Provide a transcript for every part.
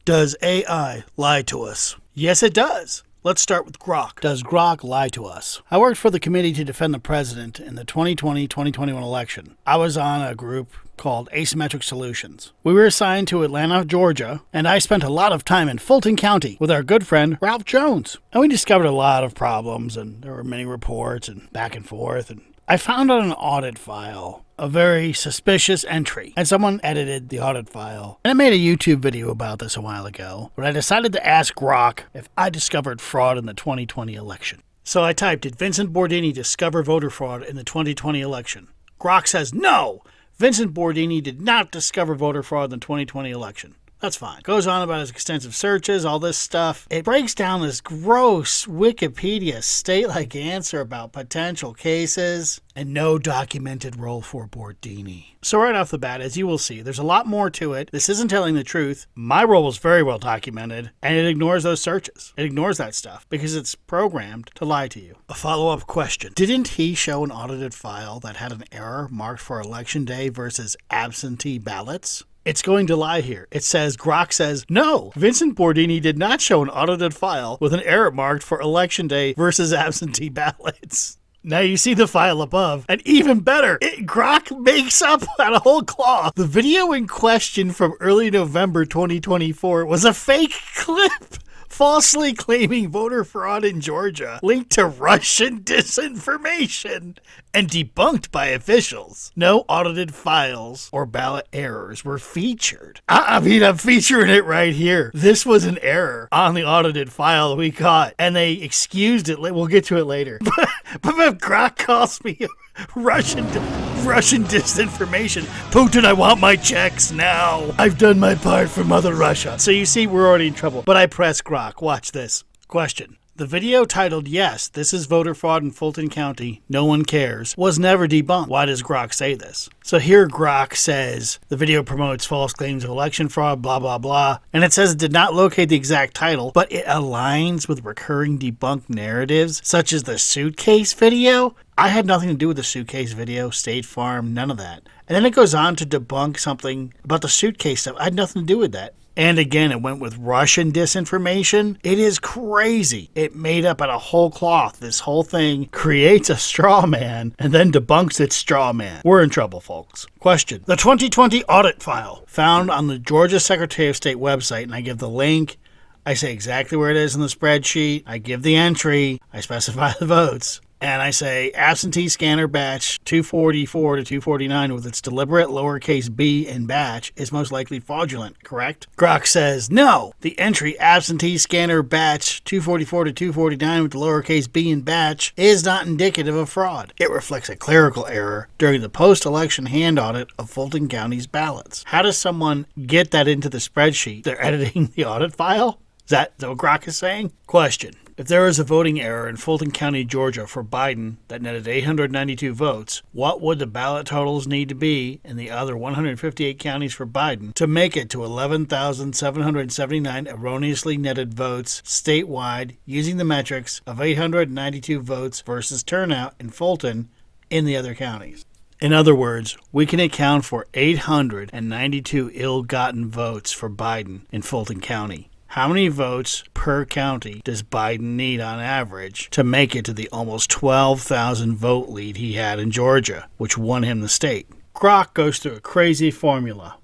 Does AI lie to us? Yes, it does. Let's start with Grok. Does Grok lie to us? I worked for the Committee to Defend the President in the 2020-2021 election. I was on a group called Asymmetric Solutions. We were assigned to Atlanta, Georgia, and I spent a lot of time in Fulton County with our good friend Ralph Jones. And we discovered a lot of problems, and there were many reports and back and forth, and I found on an audit file a very suspicious entry, and someone edited the audit file. And I made a YouTube video about this a while ago, but I decided to ask Grok if I discovered fraud in the 2020 election. So I typed, "Did Vincent Bordini discover voter fraud in the 2020 election?" Grok says, "No, Vincent Bordini did not discover voter fraud in the 2020 election." That's fine. Goes on about his extensive searches, all this stuff. It breaks down this gross Wikipedia state-like answer about potential cases and no documented role for Bordini. So right off the bat, as you will see, there's a lot more to it. This isn't telling the truth. My role was very well documented, and it ignores those searches. It ignores that stuff because it's programmed to lie to you. A follow-up question. Didn't he show an audited file that had an error marked for election day versus absentee ballots? It's going to lie here. It says, Grok says, "No, Vincent Bordini did not show an audited file with an error marked for election day versus absentee ballots." Now you see the file above, and even better, Grok makes up out of whole cloth. The video in question from early November 2024 was a fake clip, falsely claiming voter fraud in Georgia, linked to Russian disinformation, and debunked by officials. No audited files or ballot errors were featured. I'm featuring it right here. This was an error on the audited file we caught, and they excused it. We'll get to it later. But if Grok calls me Russian disinformation, Putin, I want my checks now. I've done my part for Mother Russia. So you see, we're already in trouble. But I press Grok. Watch this. Question. The video titled, "Yes, this is voter fraud in Fulton County, no one cares," was never debunked. Why does Grok say this? So here Grok says the video promotes false claims of election fraud, blah, blah, blah. And it says it did not locate the exact title, but it aligns with recurring debunked narratives, such as the suitcase video. I had nothing to do with the suitcase video, State Farm, none of that. And then it goes on to debunk something about the suitcase stuff. I had nothing to do with that. And again, it went with Russian disinformation. It is crazy. It made up out of whole cloth. This whole thing creates a straw man and then debunks its straw man. We're in trouble, folks. Question. The 2020 audit file found on the Georgia Secretary of State website, and I give the link. I say exactly where it is in the spreadsheet. I give the entry. I specify the votes. And I say absentee scanner batch 244 to 249 with its deliberate lowercase b in batch is most likely fraudulent, correct? Grok says, no, the entry absentee scanner batch 244 to 249 with the lowercase b in batch is not indicative of fraud. It reflects a clerical error during the post-election hand audit of Fulton County's ballots. How does someone get that into the spreadsheet? They're editing the audit file? Is that what Grok is saying? Question. If there is a voting error in Fulton County, Georgia for Biden that netted 892 votes, what would the ballot totals need to be in the other 158 counties for Biden to make it to 11,779 erroneously netted votes statewide using the metrics of 892 votes versus turnout in Fulton in the other counties? In other words, we can account for 892 ill-gotten votes for Biden in Fulton County. How many votes per county does Biden need on average to make it to the almost 12,000 vote lead he had in Georgia, which won him the state? Grok goes through a crazy formula,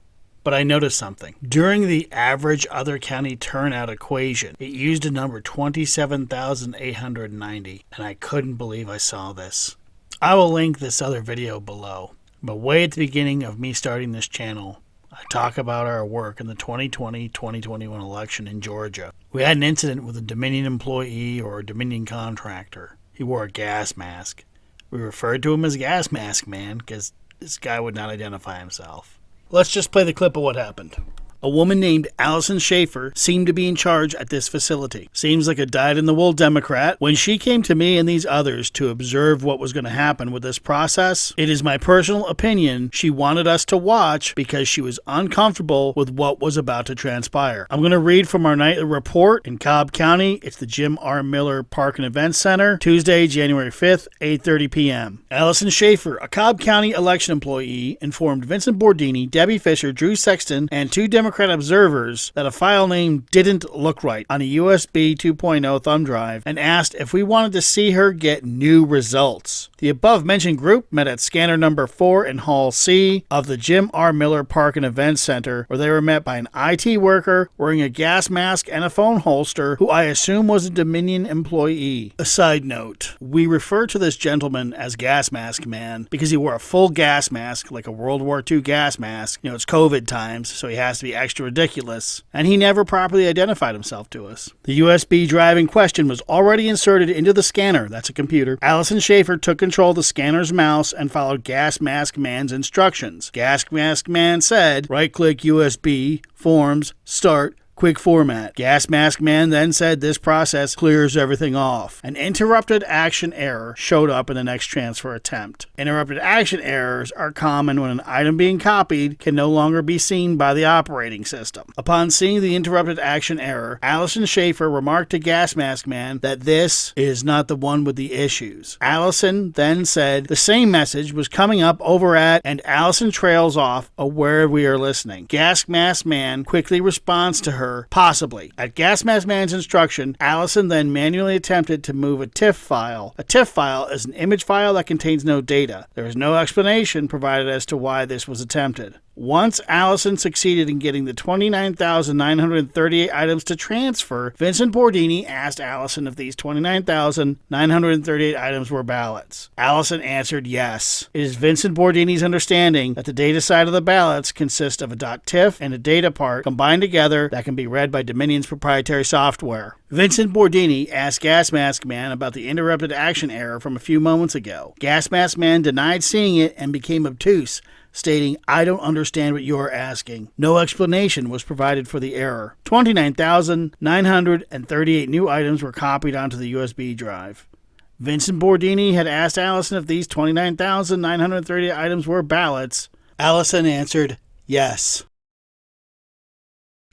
but I noticed something. During the average other county turnout equation, it used a number 27,890, and I couldn't believe I saw this. I will link this other video below, but way at the beginning of me starting this channel, I talk about our work in the 2020-2021 election in Georgia. We had an incident with a Dominion employee or a Dominion contractor. He wore a gas mask. We referred to him as Gas Mask Man because this guy would not identify himself. Let's just play the clip of what happened. A woman named Allison Schaefer seemed to be in charge at this facility. Seems like a dyed-in-the-wool Democrat. When she came to me and these others to observe what was going to happen with this process, it is my personal opinion she wanted us to watch because she was uncomfortable with what was about to transpire. I'm going to read from our nightly report in Cobb County. It's the Jim R. Miller Park and Events Center, Tuesday, January 5th, 8:30 p.m. Allison Schaefer, a Cobb County election employee, informed Vincent Bordini, Debbie Fisher, Drew Sexton, and two Democrat observers that a file name didn't look right on a USB 2.0 thumb drive and asked if we wanted to see her get new results. The above-mentioned group met at scanner number 4 in Hall C of the Jim R. Miller Park and Events Center, where they were met by an IT worker wearing a gas mask and a phone holster, who I assume was a Dominion employee. A side note, we refer to this gentleman as Gas Mask Man because he wore a full gas mask, like a World War II gas mask. You know, it's COVID times, so he has to be extra ridiculous, and he never properly identified himself to us. The USB drive in question was already inserted into the scanner, that's a computer. Allison Schaefer took control of the scanner's mouse and followed Gas Mask Man's instructions. Gas Mask Man said, right-click USB, Forms, Start, Quick format. Gas Mask Man then said this process clears everything off. An interrupted action error showed up in the next transfer attempt. Interrupted action errors are common when an item being copied can no longer be seen by the operating system. Upon seeing the interrupted action error, Allison Schaefer remarked to Gas Mask Man that this is not the one with the issues. Allison then said the same message was coming up over at, and Allison trails off aware we are listening. Gas Mask Man quickly responds to her, possibly. At Gas Mask Man's instruction, Allison then manually attempted to move a TIFF file. A TIFF file is an image file that contains no data. There is no explanation provided as to why this was attempted. Once Allison succeeded in getting the 29,938 items to transfer, Vincent Bordini asked Allison if these 29,938 items were ballots. Allison answered yes. It is Vincent Bordini's understanding that the data side of the ballots consist of a .tiff and a data part combined together that can be read by Dominion's proprietary software. Vincent Bordini asked Gas Mask Man about the interrupted action error from a few moments ago. Gas Mask Man denied seeing it and became obtuse, stating, "I don't understand what you're asking." No explanation was provided for the error. 29,938 new items were copied onto the USB drive. Vincent Bordini had asked Allison if these 29,938 items were ballots. Allison answered, yes.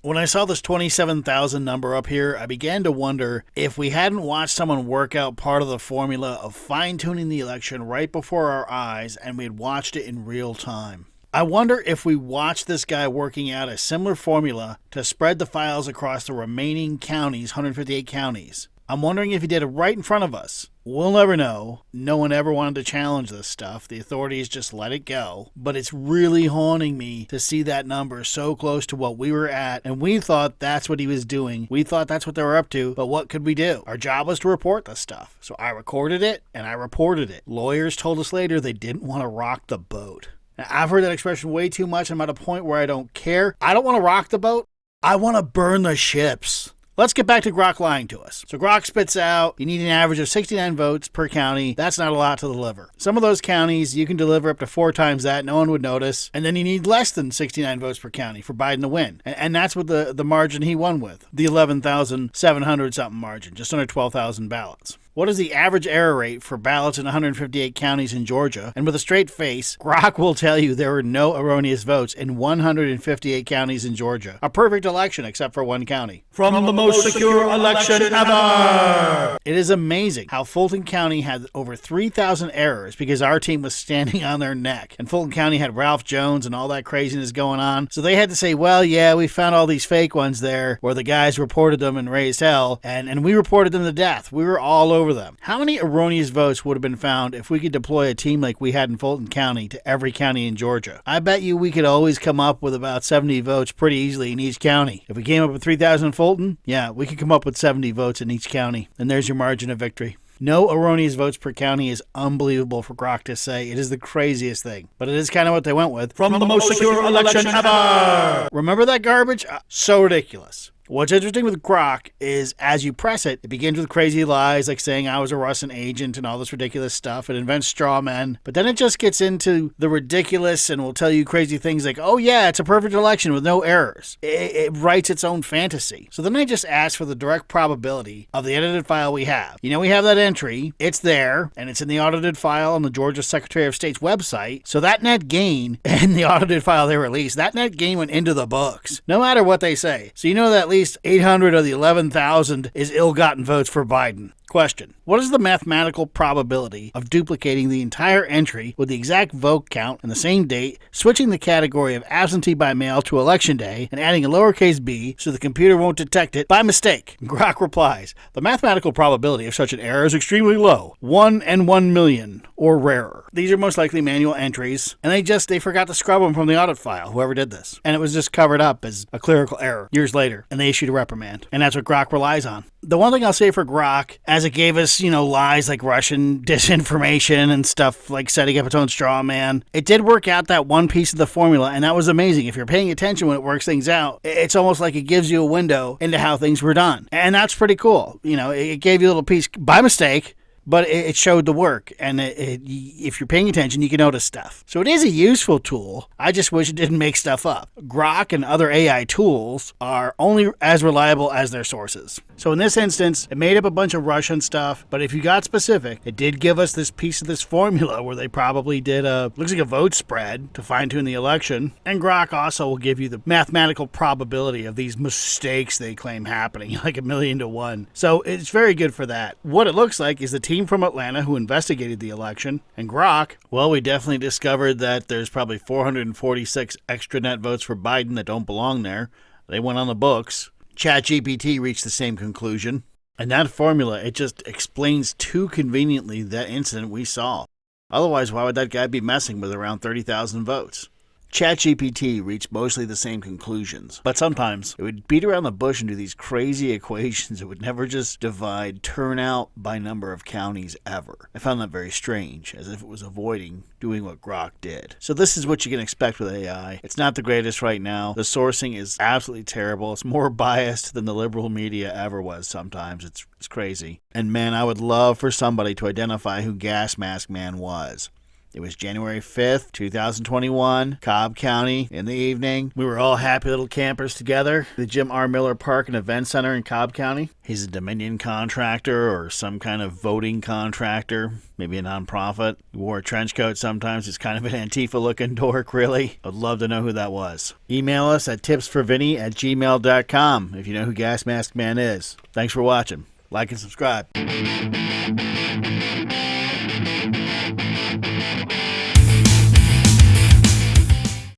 When I saw this 27,000 number up here, I began to wonder if we hadn't watched someone work out part of the formula of fine-tuning the election right before our eyes and we had watched it in real time. I wonder if we watched this guy working out a similar formula to spread the files across the remaining counties, 158 counties. I'm wondering if he did it right in front of us. We'll never know. No one ever wanted to challenge this stuff. The authorities just let it go. But it's really haunting me to see that number so close to what we were at, and we thought that's what he was doing. We thought that's what they were up to, but what could we do? Our job was to report this stuff. So I recorded it, and I reported it. Lawyers told us later they didn't want to rock the boat. Now, I've heard that expression way too much. I'm at a point where I don't care. I don't want to rock the boat. I want to burn the ships. Let's get back to Grok lying to us. So Grok spits out, you need an average of 69 votes per county. That's not a lot to deliver. Some of those counties, you can deliver up to 4 times that. No one would notice. And then you need less than 69 votes per county for Biden to win. And that's what the margin he won with. The 11,700 something margin, just under 12,000 ballots. What is the average error rate for ballots in 158 counties in Georgia? And with a straight face, Grok will tell you there were no erroneous votes in 158 counties in Georgia. A perfect election except for one county. From the most secure election ever! It is amazing how Fulton County had over 3,000 errors because our team was standing on their neck. And Fulton County had Ralph Jones and all that craziness going on. So they had to say, well, yeah, we found all these fake ones there where the guys reported them and raised hell. And we reported them to death. We were all over them. How many erroneous votes would have been found if we could deploy a team like we had in Fulton County to every county in Georgia? I bet you we could always come up with about 70 votes pretty easily in each county. If we came up with 3,000 in Fulton, yeah, we could come up with 70 votes in each county. And there's your margin of victory. No erroneous votes per county is unbelievable for Grok to say. It is the craziest thing. But it is kind of what they went with. From the most secure election ever! Remember that garbage? So ridiculous. What's interesting with Grok is as you press it, it begins with crazy lies like saying I was a Russian agent and all this ridiculous stuff. It invents straw men. But then it just gets into the ridiculous and will tell you crazy things like, oh yeah, it's a perfect election with no errors. It writes its own fantasy. So then I just ask for the direct probability of the edited file we have. We have that entry. It's there, and it's in the audited file on the Georgia Secretary of State's website. So that net gain in the audited file they released, that net gain went into the books, no matter what they say. So that at least 800 of the 11,000 is ill-gotten votes for Biden. Question. What is the mathematical probability of duplicating the entire entry with the exact vote count and the same date, switching the category of absentee by mail to election day, and adding a lowercase b so the computer won't detect it by mistake? Grok replies, the mathematical probability of such an error is extremely low, 1 in 1 million, or rarer. These are most likely manual entries, and they forgot to scrub them from the audit file, whoever did this. And it was just covered up as a clerical error years later, and they issued a reprimand. And that's what Grok relies on. The one thing I'll say for Grok, as it gave us, lies like Russian disinformation and stuff like setting up its own straw man, it did work out that one piece of the formula, and that was amazing. If you're paying attention when it works things out, it's almost like it gives you a window into how things were done. And that's pretty cool. It gave you a little piece by mistake, but it showed the work, and if you're paying attention, you can notice stuff. So it is a useful tool. I just wish it didn't make stuff up. Grok and other AI tools are only as reliable as their sources. So in this instance, it made up a bunch of Russian stuff, but if you got specific, it did give us this piece of this formula where they probably did looks like a vote spread to fine-tune the election. And Grok also will give you the mathematical probability of these mistakes they claim happening, like 1,000,000 to 1. So it's very good for that. What it looks like is the team from Atlanta who investigated the election, and Grok, well, we definitely discovered that there's probably 446 extra net votes for Biden that don't belong there. They went on the books. ChatGPT reached the same conclusion. And that formula, it just explains too conveniently that incident we saw. Otherwise, why would that guy be messing with around 30,000 votes? ChatGPT reached mostly the same conclusions, but sometimes it would beat around the bush and do these crazy equations. It would never just divide turnout by number of counties ever. I found that very strange, as if it was avoiding doing what Grok did. So this is what you can expect with AI. It's not the greatest right now. The sourcing is absolutely terrible. It's more biased than the liberal media ever was sometimes. It's crazy. And man, I would love for somebody to identify who Gas Mask Man was. It was January 5th, 2021, Cobb County, in the evening. We were all happy little campers together at the Jim R. Miller Park and Event Center in Cobb County. He's a Dominion contractor or some kind of voting contractor, maybe a nonprofit. He wore a trench coat sometimes. He's kind of an Antifa-looking dork, really. I'd love to know who that was. Email us at tipsforvinny@gmail.com if you know who Gas Mask Man is. Thanks for watching. Like and subscribe.